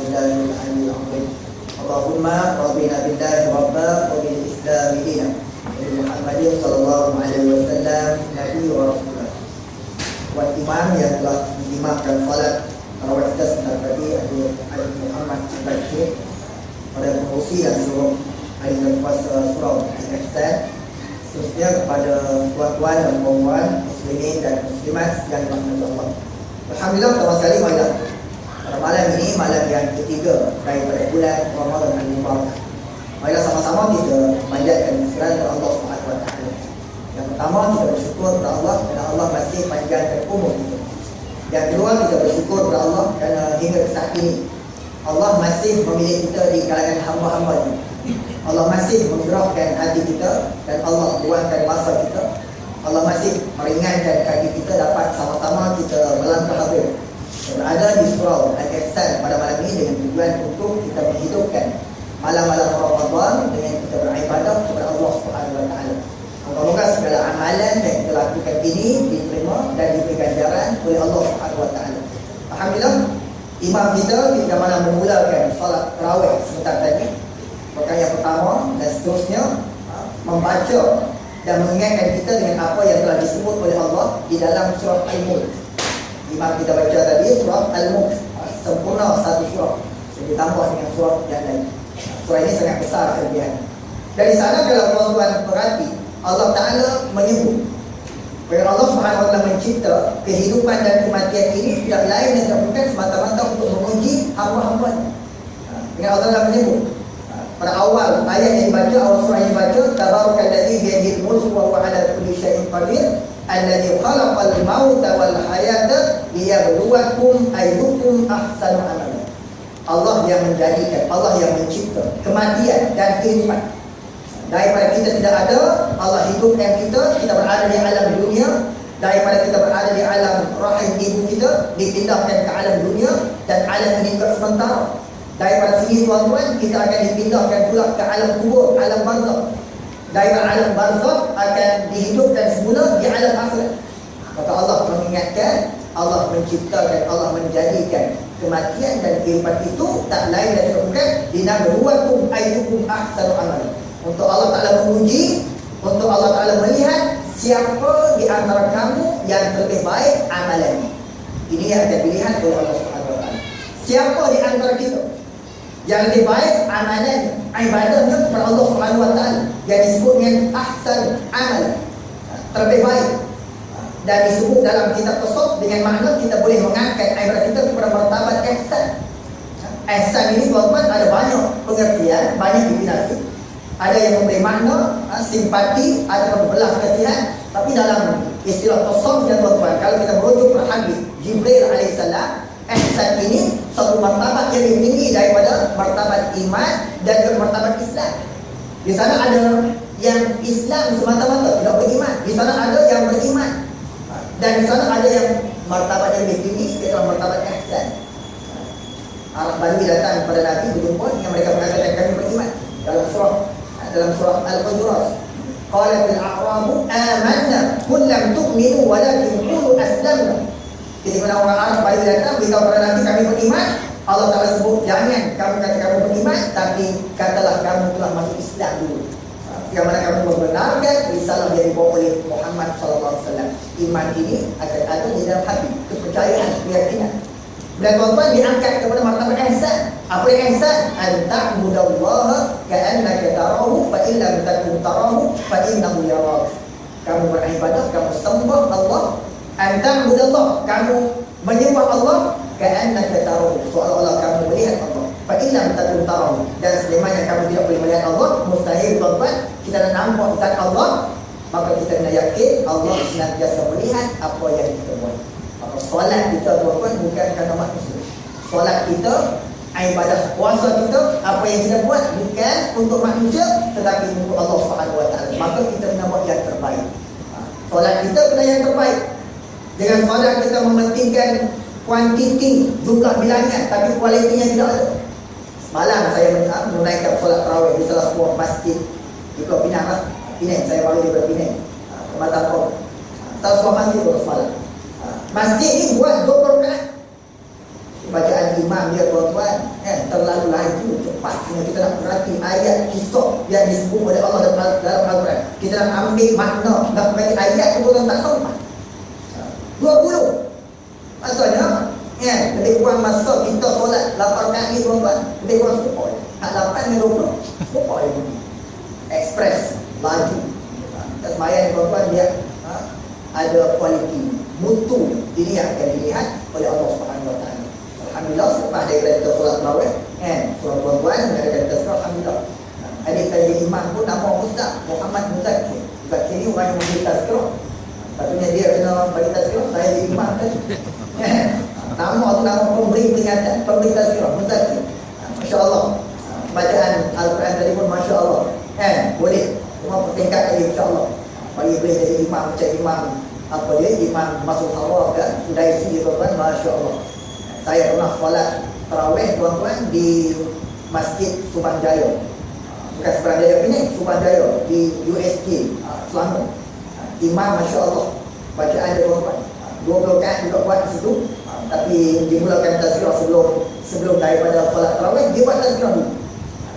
billahi al-'aliyyil 'azim. Allahumma rabbina billahi rabba wa bil islam dina wa Muhammadin sallallahu alaihi wasallam nabi wa rasulullah. Buat imam yang telah mengimamkan salat tarawih kita sebentar tadi ada Muhammad Bashir pada pengurusi dan seluruh ahli dan kuasa surau Al-Ihsan, khususnya kepada tuan-tuan dan puan-puan muslimin dan muslimat yang dirahmati Allah. Alhamdulillah, pertama sekali pada malam ini, malam yang ketiga daripada bulan Ramadan al-Mubarak. Marilah sama-sama kita panjatkan syukur kepada Allah Subhanahu wa taala. Yang pertama, kita bersyukur kepada Allah kerana Allah masih panjangkan umur kita. Yang kedua, kita bersyukur kepada Allah kerana hingga saat ini Allah masih memilih kita di kalangan hamba-hamba-Nya. Allah masih menggerakkan hati kita dan Allah luangkan masa kita. Allah masih meringankan kaki kita dapat sama-sama kita melangkah habis berada di surau Al-Ihsan pada malam ini dengan tujuan untuk kita menghidupkan malam-malam Ramadan dengan kita beribadah kepada Allah Subhanahu wa taala. Moga-moga segala amalan yang kita lakukan ini diterima dan diberi ganjaran oleh Allah Subhanahu wa taala. Alhamdulillah, imam kita mana memulakan solat tarawih sebentar tadi. Maka yang pertama dan seterusnya membaca dan mengingatkan kita dengan apa yang telah disebut oleh Allah di dalam surah Al-Mulk. Imam kita baca tadi surah Al-Mulk, sempurna satu surah, ditambah dengan surah yang lain. Surah ini sangat besar kelebihan. Dari sana kalau tuan-tuan perhati, Allah Ta'ala menyebut bahawa Allah Subhanahu wa taala mencipta kehidupan dan kematian ini tidak lain dan bukan semata-mata untuk menguji hamba-hamba-Nya. Dengan Allah Ta'ala menyebut pada awal ayat yang dibaca, awal surah yang dibaca, tabarakal-ladzi biyadihil mulku wa huwa 'ala kulli syai'in qadir alladzi khalaqal mauta wal hayata liyabluwakum ayyukum ahsanu amala. Allah yang menjadikan, Allah yang mencipta kematian dan kehidupan. Daripada kita tidak ada, Allah hidupkan kita berada di alam dunia. Daripada kita berada di alam rahim ibu kita, dipindahkan ke alam dunia, dan alam ini juga sementara. Daripada sini tuan-tuan, kita akan dipindahkan pula ke alam kubur, alam barzakh. Daripada alam barzakh akan dihidupkan semula di alam akhirat. Maka Allah mengingatkan, Allah menciptakan, Allah menjadikan kematian dan kehidupan itu tak lain dan bukan linabluwakum ayyukum ahsanu amala. Untuk Allah Ta'ala menguji, untuk Allah Ta'ala melihat siapa di antara kamu yang lebih baik amalannya. Ini yang akan dilihat oleh Allah Subhanahu wa taala. Siapa di antara kita yang lebih baik amalannya, ibadahnya kepada Allah Subhanahu wa taala, yang disebut dengan ahsan amal, terlebih baik. Dan disebut dalam kitab tasawuf dengan makna kita boleh mengangkat ibadah kita kepada martabat ihsan. Ihsan ini tuan-tuan ada banyak pengertian, banyak definisi. Ada yang memberi makna simpati, ada yang belas kasihan. Tapi dalam istilah tasawuf ya tuan-tuan, kalau kita merujuk pada hadis Jibril alaihissalam, ihsan ini satu martabat yang lebih tinggi daripada martabat iman dan juga martabat Islam. Di sana ada yang Islam semata-mata, tidak beriman. Di sana ada yang beriman. Dan di sana ada yang martabat yang lebih tinggi, iaitu martabat ihsan. Arab Badui datang kepada Nabi berjumpa yang mereka mengatakan kami beriman. Dalam surah Al-Hujurat, qalatil a'rabu amanna qul lam tu'minu walakin qulu aslamna. Ketika orang Arab Badui datang beritahu kepada Nabi kami beriman, Allah Ta'ala sebut jangan kamu kata kamu beriman, tapi katalah kamu telah masuk Islam dulu. Yang mana kamu membenarkan risalah yang dibawa oleh Muhammad SAW. Iman ini akan ada di dalam hati, kepercayaan, keyakinan. Dan tuan-tuan diangkat kepada martabat ihsan. Apa yang ihsan? An ta'budallaha ka'annaka tarahu fa in lam takun tarahu fa innahu yarak. Kamu beribadah, kamu sembah Allah. An ta'budallah, kamu menyembah Allah ka'annaka tarahu, seolah-olah kamu melihat Allah. Fa in lam takun tarahu, dan selama kamu tidak boleh melihat Allah, mustahil tuan-tuan kita nak nampak zat Allah, maka kita kena yakin Allah senantiasa melihat apa yang kita buat. Maka solat kita tuan-tuan bukan kerana manusia. Solat kita, ibadah puasa kita, apa yang kita buat bukan untuk manusia tetapi untuk Allah Subhanahu wa taala. Maka kita kena buat yang terbaik. Solat kita kena yang terbaik. Dengan solat kita mementingkan kuantiti, jumlah bilangan, tapi kualitinya tidak ada. Semalam saya menunaikan solat tarawih di salah sebuah masjid di Pulau Pinang. Pinang, saya baru di Pinang, Kematan Pol. Salah sebuah masjid baru semalam. Masjid ini buat 20 rakaat. bacaan imam dia tuan-tuan terlalu laju cepat sehingga kita nak perhati ayat kisah yang disebut oleh Allah dalam Al-Quran. Kita nak ambil makna, nak perhati ayat tu orang tak sampai 20. Maksudnya lebih kurang masa kita solat 8 kali tuan-tuan, lebih kurang 10 poin. Hak 8 dengan 20 10 poin. Express, laju. Kita sembahyang tuan-tuan dia ada kualiti, mutu. Ini yang akan dilihat oleh Allah Subhanahu Wa Taala. Alhamdulillah selepas daripada kita solat tarawih solat tuan-tuan ada kita solat alhamdulillah. Adik saya imam pun nama Ustaz Muhammad Muzakir. Muzakir ni orang yang memberi tazkirah. Patutnya dia kena bagi tazkirah, saya jadi imam tadi. Nama tu nama pemberi peringatan, pemberi tazkirah Muzakir. Masya-Allah. Bacaan Al-Quran tadi pun masya-Allah. Boleh semua bertingkat lagi insya-Allah. Bagi boleh jadi imam, macam imam apa dia, imam masuk hawa kan, sudah isi tuan-tuan, masya-Allah. Saya pernah solat tarawih tuan-tuan di Masjid Subang Jaya. Bukan Subang Jaya ini, Subang Jaya di USK Selangor. Imam masya-Allah. Bacaan dia tuan-tuan 20 rakaat juga buat di situ. Tapi dimulakan tazkirah sebelum daripada solat tarawih dia buat tazkirah dulu.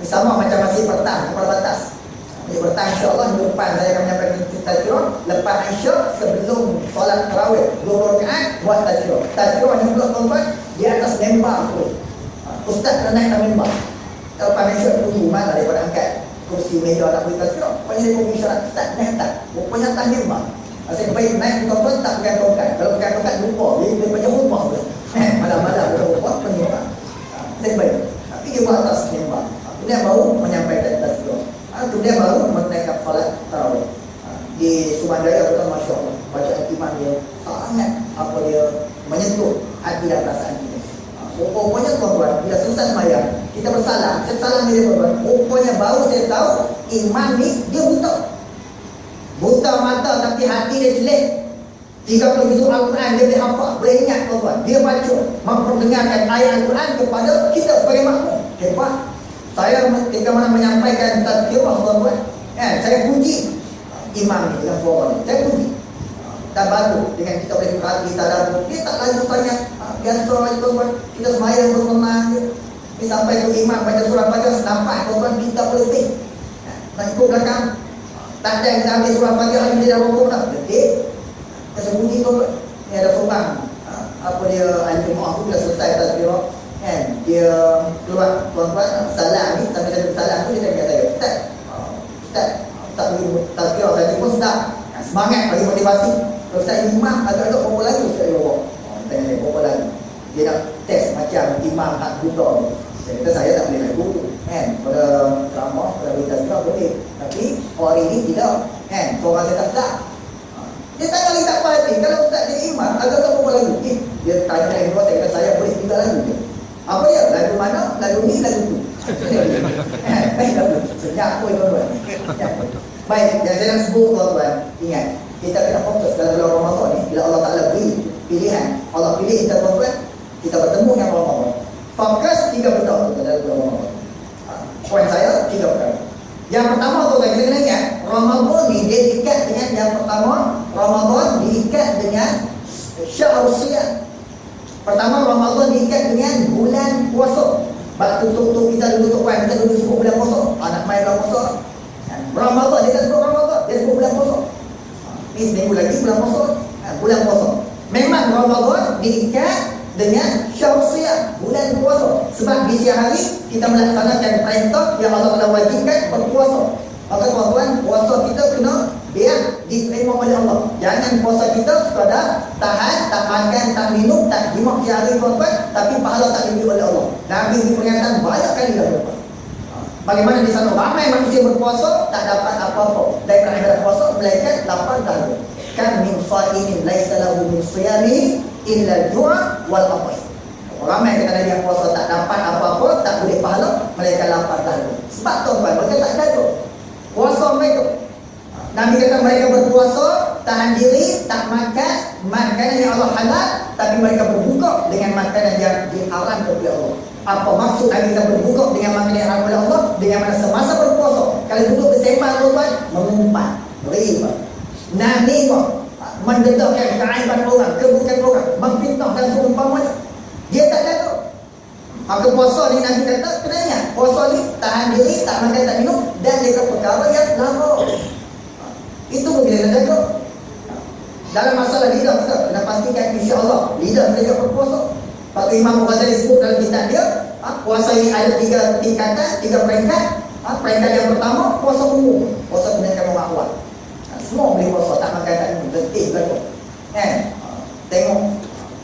Sama macam masih petang kepala batas. Di petang insya-Allah minggu depan saya akan menyampaikan tazkirah lepas Isyak sebelum solat tarawih 20 rakaat buat tazkirah. Tazkirah ni pula tuan-tuan di atas membar tu. Ustaz kena naik atas membar. Lepas Isyak tunggu mana daripada angkat kursi meja nak beri tazkirah. Pokoknya dia pun isyarat Ustaz naik atas. Pokoknya atas membar. Asyik baik naik tuan-tuan tak pegang tongkat. Kalau pegang tongkat lupa dia baca rumah tu. Malam-malam dia lupa penyuruh. Asyik baik. Tapi dia buat atas membar. Kemudian baru menyampaikan tazkirah. Kemudian baru menaikkan solat tarawih. Di Subang Jaya tu masya-Allah. Bacaan imam dia sangat apa dia menyentuh hati dan perasaan kita. Pokoknya tuan-tuan bila selesai sembahyang kita bersalam, saya salam dia tuan-tuan. Pokoknya baru saya tahu imam ni dia buta mata tapi hati dia jelek. 30 juzuk Al-Quran dia boleh hafal, boleh ingat tuan-tuan. Dia baca, memperdengarkan ayat Al-Quran kepada kita sebagai makmum. Hebat. Saya ketika mana menyampaikan tazkirah tuan-tuan, saya puji imam ni dengan suara ni. Saya puji. Dan bantu dengan kita boleh perhati tadabbur. Dia tak laju sangat. Biasa aja tuan-tuan. Kita sembahyang bertenang je. Dia sampai tu imam baca surah Fatihah nampak tuan-tuan kita boleh tik. Nak ikut belakang. Tak ada yang kita ambil surah Fatihah dia dah rokok dah. Detik. Kita sembunyi tuan-tuan. Ni ada seorang apa dia al-jemaah tu bila selesai tazkirah dia keluar tuan-tuan salam ni sampai saya salam tu dia kata saya Ustaz tak beri tazkirah tadi pun sedap semangat bagi motivasi. Ustaz imam agak-agak berapa lagi Ustaz dia bawa tanya dia berapa lagi dia nak test macam imam hak buta ni. Saya kata saya tak boleh lagu pada ceramah pada beri tazkirah boleh tapi hari ni tidak suara saya tak sedap. Dia tanya lagi tak apa hati kalau Ustaz dia imam agak-agak berapa lagi dia tanya lagi dua saya kata saya boleh tinggal lagu je. Apa dia? Lagu mana? Lagu ni, lagu tu. Baik, lagu. Sejak apa tuan-tuan? Baik, yang saya nak sebut tuan-tuan, ingat, kita kena fokus dalam bulan Ramadan ni. Bila Allah Ta'ala beri pilihan, Allah pilih kita tuan-tuan, kita bertemu dengan Ramadan. Fokus 3 benda dalam bulan Ramadan. Poin saya 3 perkara. Yang pertama tuan-tuan, kita kena ingat, Ramadan ni dia diikat dengan yang pertama, Ramadan diikat dengan Syahrul Siyam. Pertama Ramadan diikat dengan bulan puasa. Bak tutup kita duduk kan, kita duduk sebut bulan puasa. Nak main bulan puasa. Ramadan dia tak sebut Ramadan, dia sebut bulan puasa. Ni seminggu lagi bulan puasa. Bulan puasa. Memang Ramadan diikat dengan Syahrul Siyam, bulan puasa. Sebab di siang hari kita melaksanakan perintah yang Allah telah wajibkan berpuasa. Maka tuan-tuan, puasa kita kena biar diterima oleh Allah. Jangan puasa kita sekadar tahan, tak makan, tak minum, tak jimat sehari tuan-tuan, tapi pahala tak diberi oleh Allah. Nabi beri peringatan banyak kali dah tuan-tuan. Bagaimana di sana ramai manusia berpuasa tak dapat apa-apa daripada ibadah puasa melainkan lapar dahaga. Kan min sha'imin laisa lahu min siyami illa al-ju' wal 'atash. Ramai kata dia puasa tak dapat apa-apa, tak boleh pahala melainkan lapar dahaga. Sebab tuan-tuan mereka tak jaga puasa mereka. Nabi kata mereka berpuasa, tahan diri, tak makan makanan yang Allah halal, tapi mereka berbuka dengan makanan yang diharamkan oleh Allah. Apa maksud Nabi kita berbuka dengan makanan yang haram oleh Allah? Dengan mana semasa berpuasa, kalau duduk bersembang tuan-tuan, mengumpat, riba, namimah, mendedahkan keaiban orang, keburukan orang, memfitnah dan seumpamanya. Dia tak jaga. Maka puasa ni Nabi kata kena ingat, puasa ni tahan diri, tak makan tak minum dan jaga perkara yang larang. Itu pun kita kena jaga. Dalam masalah lidah kita kena pastikan insya-Allah lidah kita jaga berpuasa. Pak Imam Ghazali sebut dalam kitab dia, puasa ini ada 3 tingkatan, 3 peringkat. Peringkat yang pertama puasa umum, puasa kebanyakan orang awam. Semua boleh puasa, tak makan tak minum, letih betul. Tengok.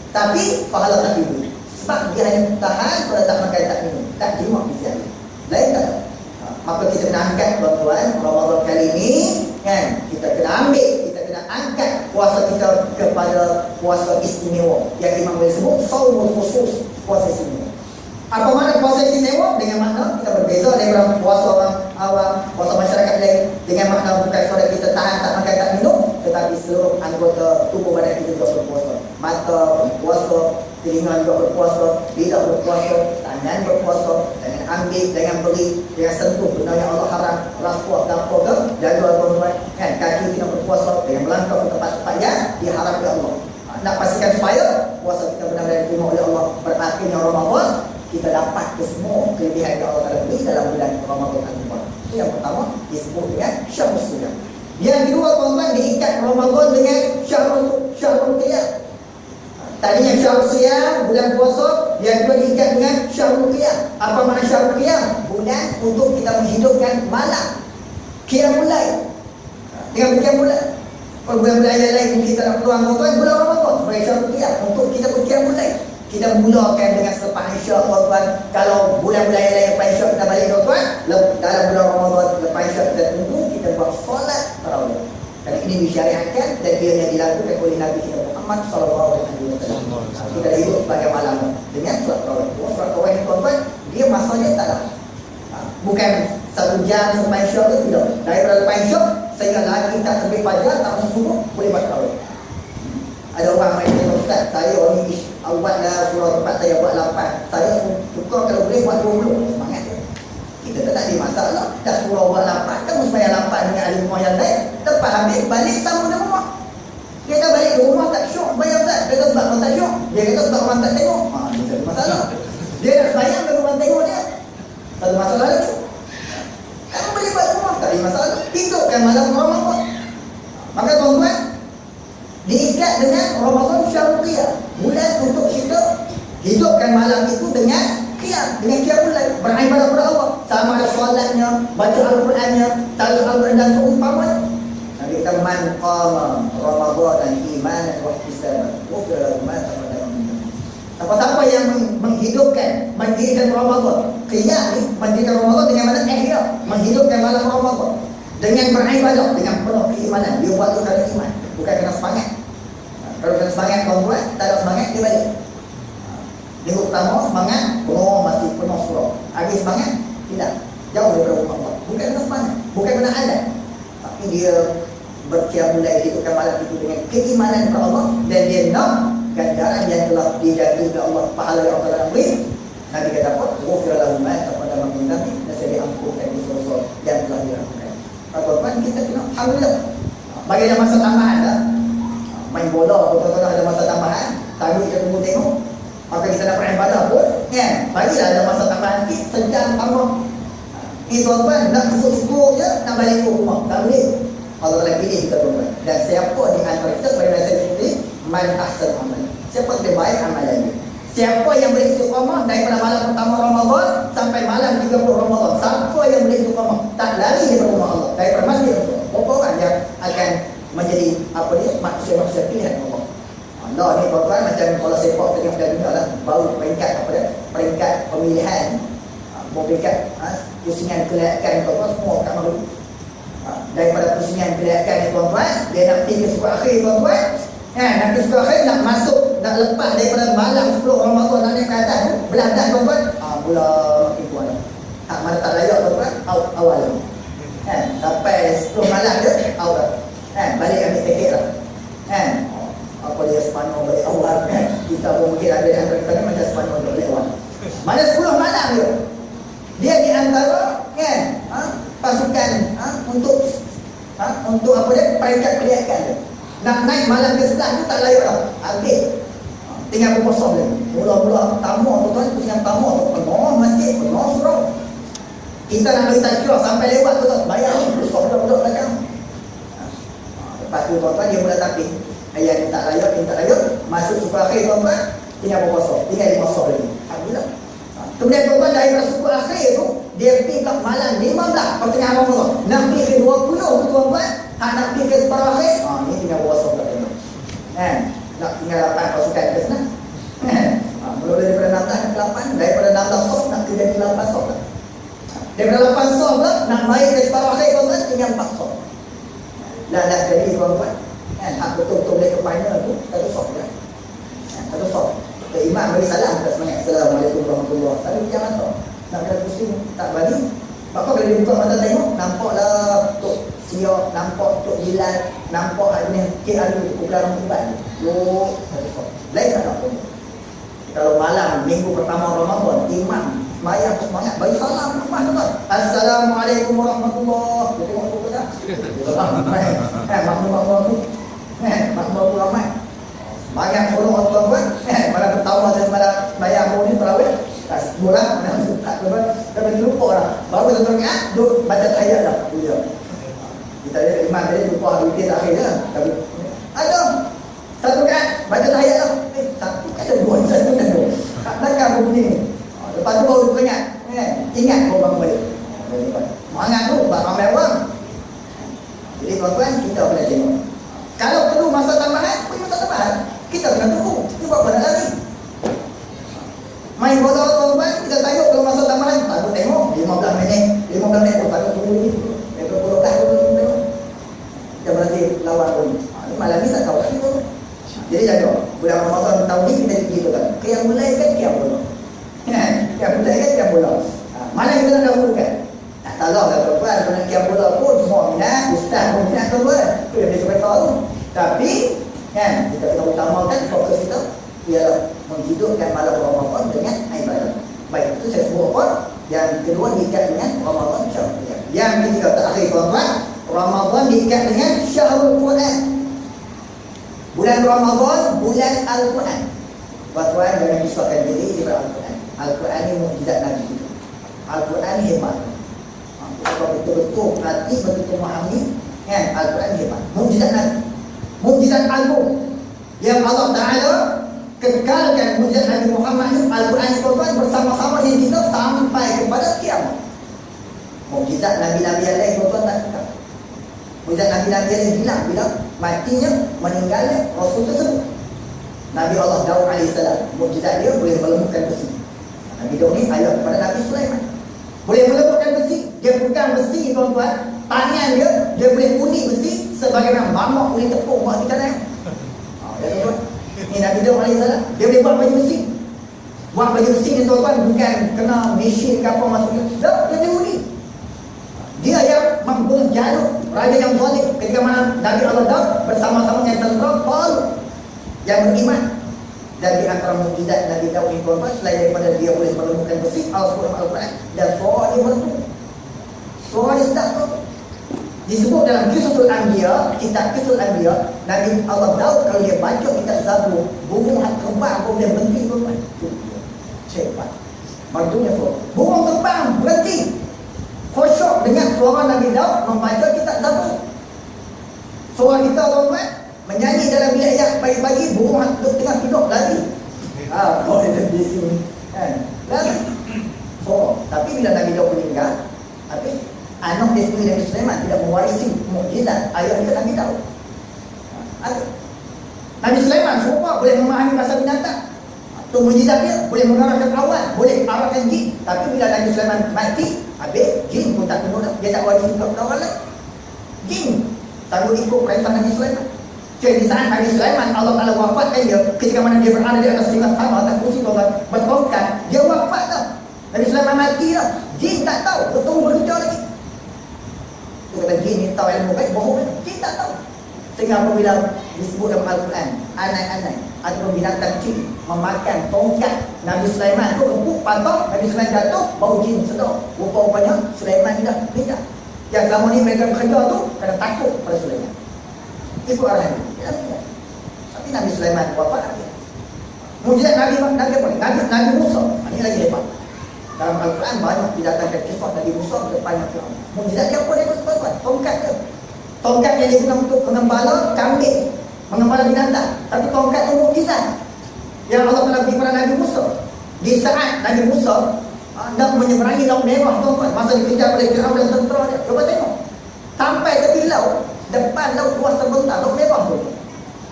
Tapi pahala tak timbul. Sebab dia hanya tahan pada tak makan tak minum, tak jimat mesti. Lain tak? Maka kita kena angkat tuan-tuan Ramadan kali ini kan, kita kena ambil, kita kena angkat puasa kita kepada puasa istimewa yang Imam boleh sebut saumul khusus, puasa istimewa. Apa makna puasa istimewa? Dengan makna kita berbeza daripada puasa orang awam, puasa masyarakat lain. Dengan makna bukan sekadar kita tahan tak makan tak minum, tetapi seluruh anggota tubuh badan kita juga berpuasa. Mata berpuasa, telinga juga berpuasa, lidah berpuasa, tangan berpuasa, dengan ambil, dengan beri, dengan sentuh benda yang Allah haram, rasuah dan apa ke, jaga tuan-tuan kan, kaki kita berpuasa dengan melangkah ke tempat-tempat yang diharam oleh Allah. Nak pastikan supaya puasa kita benar-benar diterima oleh Allah. Berakhirnya Ramadan, kita dapat semua kelebihan yang Allah Taala beri dalam bulan Ramadan Al-Mubarak. Itu yang pertama disebut dengan syahrul siyam. Yang kedua tuan-tuan, diikat Ramadan dengan syahrul qiyam. Tadinya syahrul siyam, bulan puasa, yang kedua diikat dengan syahrul qiyam. Apa makna syahrul qiyam? Bulan untuk kita menghidupkan malam, qiyamul lail. Dengan qiyamul lail, kalau bulan-bulan yang lain kita nak peluang tuan-tuan, bulan Ramadan sebagai syahrul qiyam untuk kita qiyamul lail. Kita mulakan dengan selepas Isyak tuan-tuan. Kalau bulan-bulan yang lain lepas Isyak kita balik tuan-tuan, dalam bulan Ramadan lepas Isyak kita tunggu, kita buat solat tarawih. Dan ini disyariatkan dan ianya dilakukan oleh Nabi kita Muhammad sallallahu alaihi wasallam. Kita hidup sebagai malam dengan solat tarawih. Solat tarawih ni tuan-tuan, dia masanya tak ada. Bukan 1 jam selepas Isyak tu, tidak. Daripada lepas Isyak sehingga lagi tak terbit fajar, tak masuk subuh, boleh buat tarawih. Ada orang main kata, Ustaz, saya ni buatlah surau tempat saya buat 8. Saya suka kalau boleh buat 20. Semangat dia. Kita tak ada masalah. Dah surau buat 8, kamu sembahyang 8 dengan ahli rumah yang lain. Lepas habis, balik sama dengan rumah. Dia kata balik ke rumah tak syok bayar Ustaz. Dia kata sebab orang tak syok. Dia kata sebab orang tak tengok. Ini satu masalah. Dia nak sembahyang dan orang tengok dia. Satu masalah lagi. Kamu boleh buat rumah, tak ada masalah. Hidupkan malam Ramadan. Maka tuan-tuan, diikat dengan Ramadan syahrul qiyam, bulan untuk kita hidupkan malam itu dengan qiyam, dengan qiyamul lail, beribadah kepada Allah, sama ada solatnya, baca Al-Qurannya, talaqul Al-Quran dan seumpamanya. Nabi kata man qama Ramadan imanan wa ihtisaban ghufira lahu ma taqaddama min dhanbi. Siapa-siapa yang mendirikan Ramadan, qiyam ni mendirikan Ramadan dengan mana ihya, menghidupkan malam Ramadan dengan beribadah, dengan penuh keimanan. Dia buat itu kerana iman, bukan kerana semangat. Kalau kena semangat tuan-tuan, tak ada semangat, dia balik. Minggu pertama semangat, masih penuh surau. Habis semangat, tidak. Jauh daripada rumah Allah. Bukan kena semangat, bukan kena adat. Tapi dia berqiyamul lail, hidupkan malam itu dengan keimanan kepada Allah. Dan dia nak ganjaran yang telah dijaga oleh Allah, pahala yang Allah telah beri. Nabi kata apa? Ghufira lahu ma taqaddama min dhanbi, dan saya diampunkan dosa-dosa yang telah dilakukan. Tuan-tuan, kita kena alhamdulillah. Bagi ada masa tambahan tak? Main bola, tuan-tuan ada masa tambahan, tadi kita tunggu tengok. Maka kita nak beribadah pun kan, bagilah ada masa tambahan sikit, sejam tambah. Ini tuan-tuan, nak cukup-cukup je, nak balik ke rumah, tak boleh. Allah telah pilih kita tuan-tuan. Dan siapa di antara kita, sebagai saya seperti man ahsan amal, siapa lebih baik amalannya. Siapa yang boleh istiqamah daripada malam pertama Ramadan sampai malam 30 Ramadan, siapa yang boleh istiqamah, tak lari daripada rumah Allah, daripada masjid Rasulullah, berapa orang yang akan menjadi manusia-manusia pilihan Allah. Allah ni tuan-tuan macam bola sepak tengah dunia lah, baru peringkat peringkat pemilihan, peringkat pusingan kelayakan tuan-tuan, semua kat mahu. Daripada pusingan kelayakan ni tuan-tuan, dia nak pergi ke sekolah akhir tuan-tuan. Nak ke sekolah akhir, nak masuk, nak lepas daripada malam 10 Ramadan nak naik ke atas tu, beladak tuan-tuan, mula makin kuat dah. Mana tak layak tuan-tuan, awal lah. Sampai 10 malam je, awal. Balik ambil tiket lah. Apa dia Sepanyol balik awal kan. Kita pun mungkin ada yang antara macam Sepanyol balik awal. Mana 10 malam dia. Dia di antara kan pasukan untuk apa dia, peringkat kelayakan dia. Nak naik malam ke-11 tu tak layak dah. Habis. Tinggal berkosong dia. Mula-mula tamu tuan-tuan, pusingan tamu tu Kita nak bagi tazkirah sampai lewat tu, bayar ni, budak-budak belakang. Lepas tu tuan-tuan dia mula tapis. Ayah ni tak layak, masuk suku akhir tuan-tuan, tinggal berpuasa, tinggal di puasa lagi. Alhamdulillah. Kemudian tuan-tuan daripada suku akhir tu, dia pergi ke malam 15 pertengahan Ramadan. Nak pergi ke 20 tu tuan-tuan, nak pergi ke separuh akhir, ni tinggal berpuasa pula. Nak tinggal 8 pasukan ke sana. Mula daripada 16 ke 8, daripada 16 sof nak kerja di 8 sof. Daripada 8 sof lah, nak baik ke separuh akhir tuan-tuan, tinggal 4 sof. Dah jadi tuan-tuan. Hak betul-betul boleh ke final tu, satu sof je. Satu sof. Imam bagi salam kita semangat. Assalamualaikum warahmatullahi wabarakatuh. Tapi jangan tahu. Nak kena pusing, tak bagi. Apa kalau dia buka mata tengok, nampaklah Tok Siok, nampak Tok Bilal, nampak ada Cik Ali pukulan rumah. Satu sof. Lain tak nak pun. Kalau malam minggu pertama Ramadan, imam semayang semangat bagi salam ke rumah tuan. Assalamualaikum warahmatullahi wabarakatuh. Tengok tu tak? Makmum tu. Makmum ramai. Banyak orang tuan-tuan. Malam pertama saya malam semayang ni tarawih. Bola mana tak tuan. Dah lupa dah. Baru tuan-tuan duk baca ayat dah. Kita ada imam tadi lupa rutin akhirnya. Ada satu kan baca ayat dah. Satu kata dua satu kan. Tak nakal bunyi. Lepas tu baru teringat. Ingat kau bangun balik. Semangat tu ramai orang. Jadi tuan-tuan kita boleh tengok. Kalau perlu masa tambahan, punya masa tambahan. Kita kena tunggu. Itu buat pada lari. Main bola tuan-tuan, kita tengok kalau masa tambahan. Baru tengok 15 minit. 15 minit baru tunggu ni. Mereka puluh dah tunggu. Kita berarti lawan pun. Malam ni tak tahu lagi tu. Jadi jaga. Bulan Ramadan tahun ni kita pergi betul. Yang mulai kan kiam bola. Yang mulai kan kiam bola. Mana kita nak dahulukan? Tak tahu lah tuan-tuan. Kalau nak kiam bola pun semua minat. Ustaz pun minat tuan-tuan. Itu yang dia sampai tahu. Tapi kan kita kena utamakan fokus kita ialah menghidupkan malam Ramadan dengan ibadah. Baik, itu saya sebut pun. Yang kedua diikat dengan Ramadan Syahrul. Yang ketiga terakhir tuan-tuan, Ramadan diikat dengan Syahrul Quran. Bulan Ramadan, bulan Al-Quran. Tuan-tuan jangan risaukan diri daripada Al-Quran. Al-Quran ni mukjizat Nabi kita. Al-Quran ni hebat. Kita betul-betul perhati, betul-betul memahami kan? Al-Quran hebat. Mukjizat Nabi. Mukjizat agung yang Allah Ta'ala kekalkan mukjizat Nabi Muhammad ni, Al-Quran ni tuan-tuan bersama-sama yang kita sampai kepada kiamat. Mukjizat Nabi-Nabi yang lain tuan-tuan tak kekal. Mukjizat Nabi-Nabi yang lain hilang bila matinya, meninggalnya Rasul tersebut. Nabi Allah Daud AS, mukjizat dia boleh melembukan besi. Nabi Daud ni ayat kepada Nabi Sulaiman, boleh melembukan besi. Dia pegang besi tuan-tuan, tangan dia boleh unik besi sebagaimana mamak boleh tepung buat kita naik. Ya tuan-tuan, ni Nabi Daud AS, dia boleh buat baju besi. Buat baju besi ni tuan-tuan bukan kena mesin ke apa masuknya. Dia unik. Dia yang membunuh Jalut, raja yang zalim, ketika mana Nabi Allah Daud bersama-sama dengan tentera Talut yang beriman. Dan di antara mukjizat Nabi Daud ini tuan-tuan, selain daripada dia boleh menemukan besi, Al-Quran, dan suara dia merdu. Suara dia sedap tu. Disebut dalam Qisasul Anbiya, kitab Qisasul Anbiya, Nabi Allah Daud kalau dia baca kitab Zabur, burung hak terbang pun boleh berhenti tuan-tuan. Cepat. Merdunya suara. Burung terbang berhenti. Khusyuk dengan suara Nabi Daud membaca kitab Zabur. Suara kita tuan-tuan menyanyi dalam bilik yang pagi-pagi, burung tengah tidur lari. Kau ada di sini kan? Lari. Tapi bila Nabi Daud meninggal, tapi anak dia sendiri Nabi Sulaiman tidak mewarisi mukjizat ayah dia Nabi Daud. Nabi Sulaiman serupa boleh memahami bahasa binatang. Itu mukjizat dia, boleh mengarahkan awan, boleh arahkan jin. Tapi bila Nabi Sulaiman mati, habis jin pun tak tunggu dah. Dia tak warisi kepada orang lain. Jin sanggup ikut perintah Nabi Sulaiman. Jadi di saat Nabi Sulaiman Allah Ta'ala wafatkan dia, ketika mana dia berada di atas singgahsana atas kursi tuan-tuan bertongkat, dia wafat dah. Nabi Sulaiman mati dah. Jin tak tahu, betul bekerja lagi. Dia kata jin ni tahu ilmu baik, bohong. Jin tak tahu. Sehingga apabila disebut dalam Al-Quran, anak-anak ataupun binatang kecil memakan tongkat Nabi Sulaiman tu, empuk patok, Nabi Sulaiman jatuh, bau jin sedar. Rupa-rupanya Sulaiman tidak. Yang selama ni mereka bekerja tu kerana takut pada Sulaiman. Itu arahan dia. Tapi Nabi Sulaiman wafat lagi. Mujizat Nabi Musa, ini lagi hebat. Dalam Al-Quran banyak didatangkan kisah Nabi Musa depannya Fir'aun. Mukjizat dia apa dia tuan-tuan? Tongkat dia. Tongkat yang digunakan untuk mengembala kambing, mengembala binatang. Tapi tongkat itu mukjizat yang Allah Taala beri kepada Nabi Musa. Di saat Nabi Musa nak menyeberangi laut merah tuan-tuan, masa dikejar oleh Fir'aun dan tentera dia. Cuba tengok. Sampai tepi laut, depan laut luas terbentang, laut merah tu.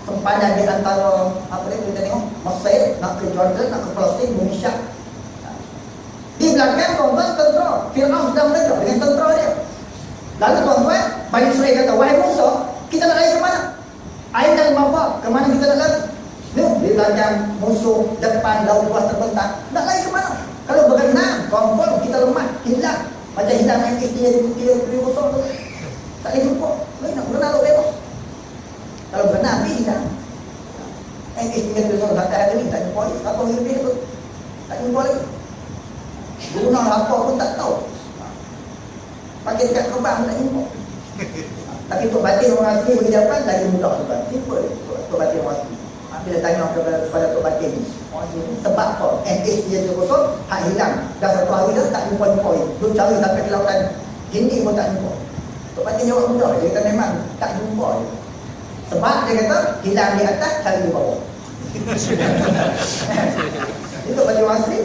Sempadan di antara apa dia kita tengok, Mesir nak ke Jordan, nak ke Palestin, bumi Syam. Di belakang tuan-tuan tentera. Fir'aun sedang mengejar dengan tentera dia. Lalu tuan-tuan, Bani Israel kata, wahai Musa, kita nak lari ke mana? Ain dan Mawar, ke mana kita nak lari? Di belakang musuh, depan laut luas terbentang. Nak lari ke mana? Kalau berenang, confirm kita lemah, hilang. Macam hilang yang istinya di putih kosong tu. Tak boleh jumpa. Nak berenang laut merah. Kalau berenang, habis hilang. Yang istinya di kosong sampai hari ni, tak jumpa lagi. Apa yang lebih tu? Tak jumpa lagi. Guna apa pun tak tahu. Pakai dekat kebang tak jumpa. Tapi untuk batin orang asli bagi jawapan lagi mudah tuan. Simple untuk batin orang asli. Bila tanya kepada Tok Batin ni, sebab apa? NS dia tu kosong, hak hilang. Dah satu hari dah tak jumpa-jumpa. Duk cari sampai ke lautan Hindi pun tak jumpa. Tok Batin jawab mudah. Dia kata memang tak jumpa. Sebab dia kata hilang di atas, cari di bawah. Itu Batin orang asli.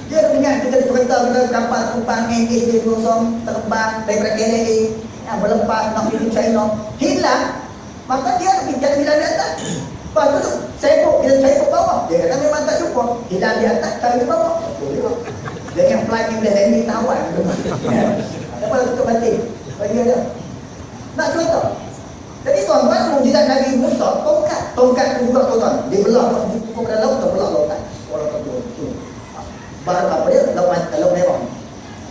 Dia dengar kita cerita kita kapal terbang NS dia kosong, terbang daripada KLA yang berlepas nak pergi China, hilang. Maka dia pergi hilang di atas. Lepas tu sibuk, kita cari ke bawah. Dia kata memang tak jumpa. Hilang di atas, cari ke bawah. Dia yang flying in the landing tawar. Apa lagi Tok Batin? Bagi dia. Nak cerita. Jadi tuan-tuan, mukjizat Nabi Musa, tongkat. Tongkat tu juga tuan-tuan. Dia belah, pukul pada laut, terbelah lautan. Orang tu. Bahan apa dia? Laut merah.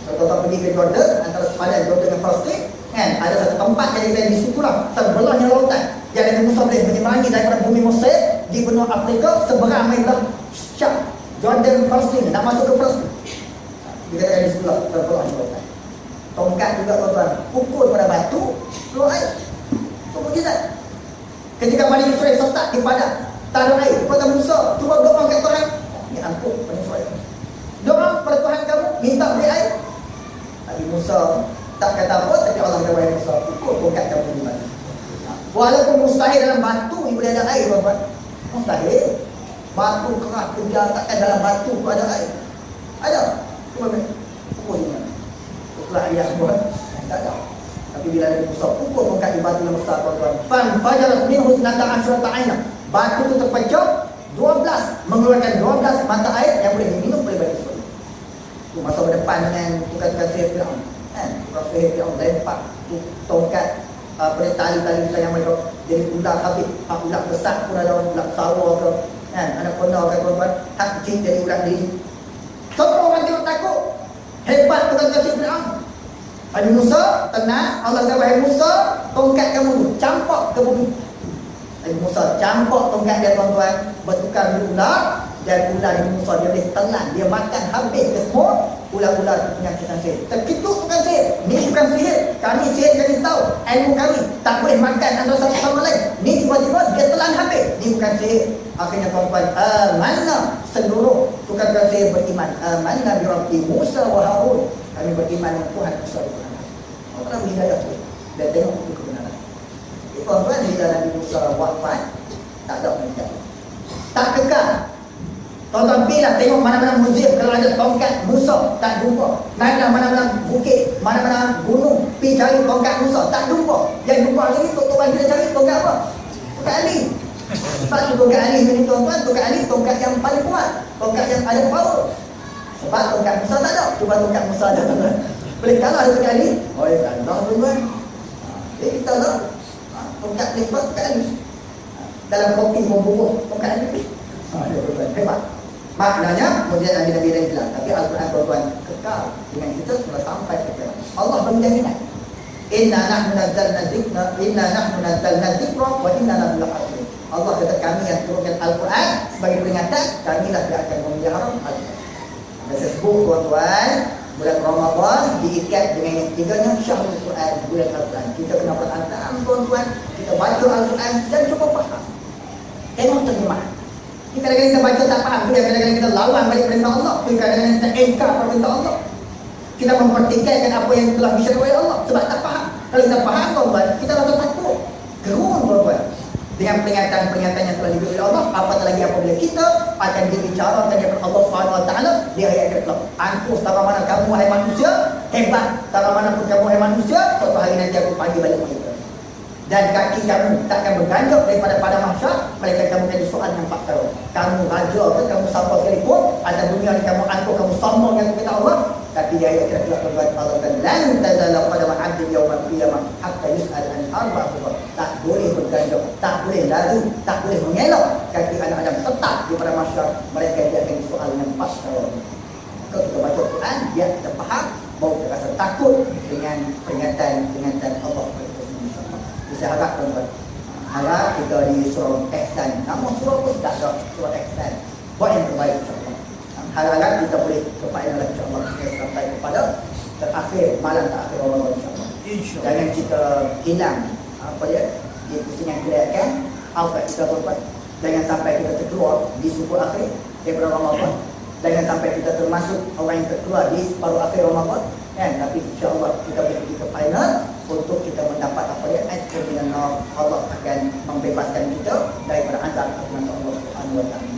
Kalau tuan-tuan pergi ke Jordan, antara sepadan Jordan dengan Palestin, kan? Ada satu tempat yang kita di situ lah. Terbelahnya lautan. Yang Nabi Musa boleh menyeberangi daripada bumi Mesir di benua Afrika seberang Merah Syam, Jordan, Palestin. Nak masuk ke Palestin. Dikatakan di sebelah terbelahnya lautan. Tongkat juga tuan-tuan. Pukul pada batu, keluar air. Itu mukjizat. Ketika Bani Israel sesat di padang, tak ada air. Kata Musa, cuba doa kat Tuhan. Ini ampun Bani Israel. Doa pada Tuhan kamu, minta beri air. Nabi Musa tak kata apa, tapi Allah kata wahai Musa, pukul tongkat kamu di mana. Walaupun mustahil dalam batu ni boleh ada air tuan-tuan. Mustahil. Batu keras kejar, takkan dalam batu tu ada air. Ada. Cuba pukul di mana. Pukul ayah semua. Tak ada. Tapi bila Nabi Musa pukul tongkat di batu yang besar tuan-tuan, fan fajarat minhu isnata asyrata aina. Batu tu terpecah 12, mengeluarkan 12 mata air yang boleh diminum oleh Bani Israel. Tu masa berdepan dengan tukar-tukar sihir Fir'aun. Tukar sihir Fir'aun lempar tu tongkat pada tali-tali yang mereka jadi ular habis. Hak ular besar pun ada, ular sawah ke, kan? Anak kona ke tuan-tuan. Hak kecil jadi ular diri. Semua orang tengok takut. Hebat tukar-tukar sihir Fir'aun. Nabi Musa tenang. Allah kata wahai Musa, tongkat kamu tu campak ke bumi. Nabi Musa campak tongkat dia tuan-tuan, bertukar menjadi ular. Dan ular Nabi Musa dia boleh telan, dia makan habis ke semua ular-ular tu punya tukang sihir. Terkituk tukang sihir. Ni bukan sihir. Kami sihir kami tahu. Ilmu kami tak boleh makan antara satu sama lain. Ni tiba-tiba dia telan habis. Ni bukan sihir. Akhirnya tuan-tuan, amanna seluruh tukang sihir beriman. Amanna bi Rabbi Musa wa Harun. Kami beriman dengan Tuhan Musa dan Tuhan Harun. Allah Taala beri hidayah tu. Dan tengok itu kebenaran. Jadi tuan-tuan, bila Nabi Musa wafat, tak ada menjadi. Tak kekal. Tuan-tuan pergilah tengok mana-mana muzium. Kalau ada tongkat Musa, tak jumpa. Naiklah mana-mana bukit, mana-mana gunung, pergi cari tongkat Musa, tak jumpa. Yang jumpa lagi Tok Batin cari tongkat apa? Tongkat Ali. Sebab tu tongkat Ali ni tuan-tuan, tongkat Ali tongkat yang paling kuat, tongkat yang ada power. Sebab tongkat Musa tak ada. Cuba tongkat Musa ada tuan-tuan. Boleh kalah ada tongkat Ali? Oh ya tak ada tuan-tuan. Jadi kita tahu tongkat lepas tongkat Ali. Dalam kopi membubuh tongkat Ali. Hebat. Maknanya mukjizat Nabi lain bilang. Tapi Al-Quran tuan-tuan kekal dengan kita setelah sampai ke kiamat. Allah berjaminan. Inna nahnu nazzalna dzikra wa inna lahu lahafizun. Allah kata kami yang turunkan Al-Quran sebagai peringatan, kamilah yang akan memelihara Al-Quran. Saya sebut tuan-tuan, bulan Ramadan diikat dengan yang ketiganya Syahrul Quran, bulan Al-Quran. Kita kena berantam tuan-tuan, kita baca Al-Quran dan cuba faham. Tengok terjemahan. Ini kadang-kadang kita baca tak faham, kadang-kadang kita lawan balik perintah Allah, kadang-kadang kita engkar perintah Allah. Kita mempertikaikan apa yang telah disyariatkan oleh Allah sebab tak faham. Kalau kita faham tuan-tuan, kita rasa takut, gerun tuan-tuan dengan peringatan-peringatan yang telah diberi oleh Allah. Apatah lagi apabila kita akan dibicarakan daripada Allah SWT di ayat ke-8. Angkuh tara mana kamu wahai manusia, hebat tara mana pun kamu wahai manusia, suatu hari nanti aku panggil balik mereka. Dan kaki kamu takkan berganjak daripada pada mahsyar, mereka kamu akan disoal dengan 4 perkara. Kamu raja ke, kamu siapa sekalipun, ada dunia ni kamu angkuh, kamu sombong yang kita Allah. Tapi dia ayat kira-kira berbuat Allah dan lan tazala qadama 'abdin yawmal qiyamah hatta yus'al an arba'a perkara. Tak boleh berganjak, tak boleh lari, tak boleh mengelak kaki anak Adam tetap di pada mahsyar, mereka dia akan disoal dengan 4 perkara. Kalau kita baca Quran, dia kita faham, baru kita rasa takut dengan peringatan Allah. Saya harap tuan-tuan, harap kita di surah Ihsan, nama surah pun sudah ada, surah Ihsan, buat yang terbaik insyaAllah. Harap kita boleh berfaedah insyaAllah sampai kepada terakhir, malam terakhir Ramadan insyaAllah. Jangan kita hilang apa dia, di pusingan kelihatkan aurat kita tuan-tuan. Jangan sampai kita terkeluar di suku akhir daripada Ramadan. Jangan sampai kita termasuk orang yang terkeluar di separuh akhir Ramadan, kan? Tapi insyaAllah kita boleh pergi ke final untuk kita mendapat apa dia, Allah akan membebaskan kita daripada azab Allah Subhanahu wa taala.